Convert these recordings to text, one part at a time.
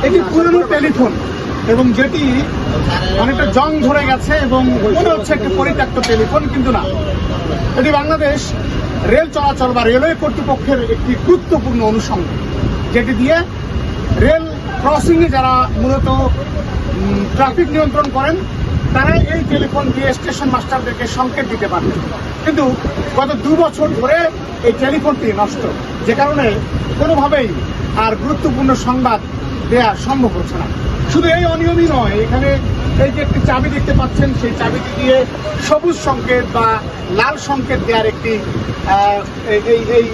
এটি পুরনো টেলিফোন এবং যেটি অনেকটা জং ধরে গেছে এবং মনে হচ্ছে একটি পরিত্যক্ত টেলিফোন, কিন্তু না, এটি বাংলাদেশ রেল চলাচল বা রেলওয়ে কর্তৃপক্ষের একটি গুরুত্বপূর্ণ অনুষঙ্গ, যেটি দিয়ে রেল ক্রসিংয়ে যারা মূলত ট্রাফিক নিয়ন্ত্রণ করেন তারা এই টেলিফোন দিয়ে স্টেশন মাস্টারদেরকে সংকেত দিতে পারবেন। কিন্তু গত 2 বছর ধরে এই টেলিফোনটি নষ্ট, যে কারণে কোনোভাবেই আর গুরুত্বপূর্ণ সংবাদ দেওয়া সম্ভব হচ্ছে না। শুধু এই অনিয়মই নয়, এখানে এই যে একটি চাবি দেখতে পাচ্ছেন, সেই চাবিটি দিয়ে সবুজ সংকেত বা লাল সংকেত দেওয়ার একটি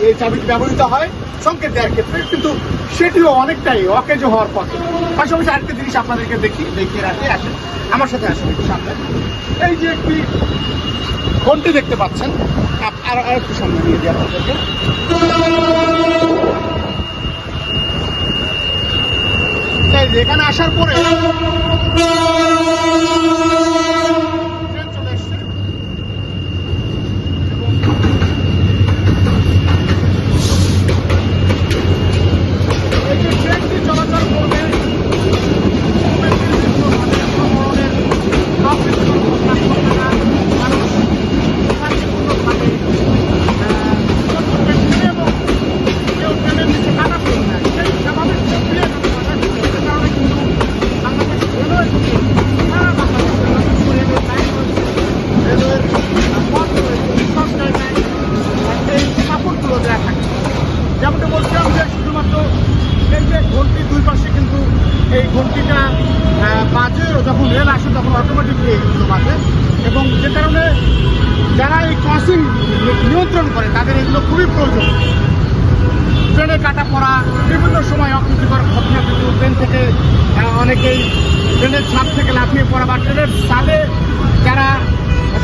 এই চাবিটি ব্যবহৃত হয় সংকেত দেওয়ার ক্ষেত্রে, কিন্তু সেটিও অনেকটাই অকেজো হওয়ার পথে। পাশাপাশি আরেকটা জিনিস আপনাদেরকে দেখিয়ে রাখি, আসেন আমার সাথে, আসেন একটু সামনে। এই যে একটি ঘন্টি দেখতে পাচ্ছেন, আর একটু সামনে নিয়ে দিই আপনাদেরকে। এখানে আসার পরে চলে এসছে ট্রেনটি চলাচল করবে যেমনটা বলছিলাম যে শুধুমাত্র এই যে ঘন্টির দুই পাশে কিন্তু এই ঘন্টিটা বাজে, যখন রেল আসে তখন অটোমেটিকলি এইগুলো বাজে, এবং যে কারণে যারা এই ক্রসিং নিয়ন্ত্রণ করে তাদের এগুলো খুবই প্রয়োজন। ট্রেনে কাটা পড়া, বিভিন্ন সময় অপ্রীতিকর ঘটনা, কিন্তু ট্রেন থেকে অনেকেই ট্রেনের ছাদ থেকে লাফিয়ে পড়া বা ট্রেনের ছাদে যারা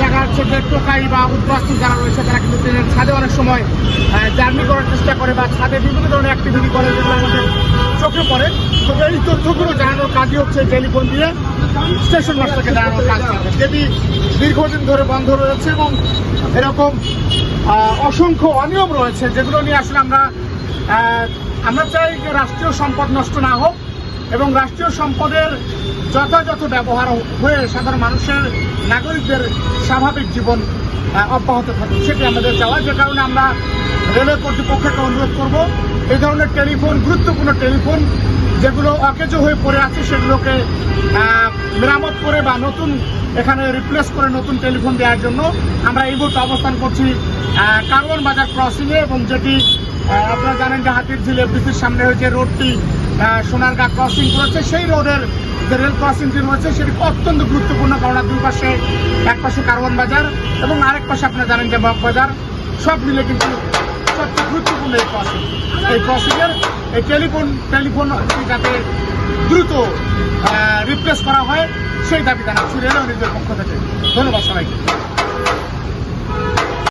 দেখা যাচ্ছে যে টোকাই বা উদ্বাস্তু যারা রয়েছে তারা কিন্তু ট্রেনের ছাদে অনেক সময় জার্নি করার চেষ্টা করে বা ছাদে বিভিন্ন ধরনের অ্যাক্টিভিটি করে, যেগুলো আমাদের চোখে পড়ে। তো এই তথ্যগুলো জানানোর কাজই হচ্ছে টেলিফোন দিয়ে স্টেশন মাস্টারকে জানানোর কাজ, যেটি দীর্ঘদিন ধরে বন্ধ রয়েছে এবং এরকম অসংখ্য অনিয়ম রয়েছে, যেগুলো নিয়ে আসলে আমরা চাই যে রাষ্ট্রীয় সম্পদ নষ্ট না হোক এবং রাষ্ট্রীয় সম্পদের যথাযথ ব্যবহার হয়ে সাধারণ মানুষের, নাগরিকদের স্বাভাবিক জীবন অব্যাহত থাকে, সেটি আমাদের চাওয়া। যে কারণে আমরা রেলওয়ে কর্তৃপক্ষকে অনুরোধ করব, এই ধরনের টেলিফোন, গুরুত্বপূর্ণ টেলিফোন যেগুলো অকেজো হয়ে পড়ে আছে, সেগুলোকে মেরামত করে বা নতুন এখানে রিপ্লেস করে নতুন টেলিফোন দেওয়ার জন্য আমরা এই মুহূর্তে অবস্থান করছি কারওয়ান বাজার ক্রসিংয়ে, এবং যেটি আপনারা জানেন যে হাতিরঝিল এফডিসির সামনে হয়েছে রোডটি সোনারগাঁ ক্রসিং করেছে, সেই রোডের যে রেল ক্রসিংটি রয়েছে সেটি অত্যন্ত গুরুত্বপূর্ণ, কারণ দুই পাশে, এক পাশে কারওয়ান বাজার এবং আরেক পাশে আপনারা জানেন যে বাজার, সব মিলে কিন্তু সবচেয়ে গুরুত্বপূর্ণ এই ক্রসিংয়ের এই টেলিফোন যাতে দ্রুত রিপ্লেস করা হয় সেই দাবি জানাচ্ছি রেলওয়ে নিজের পক্ষ থেকে। ধন্যবাদ সবাইকে।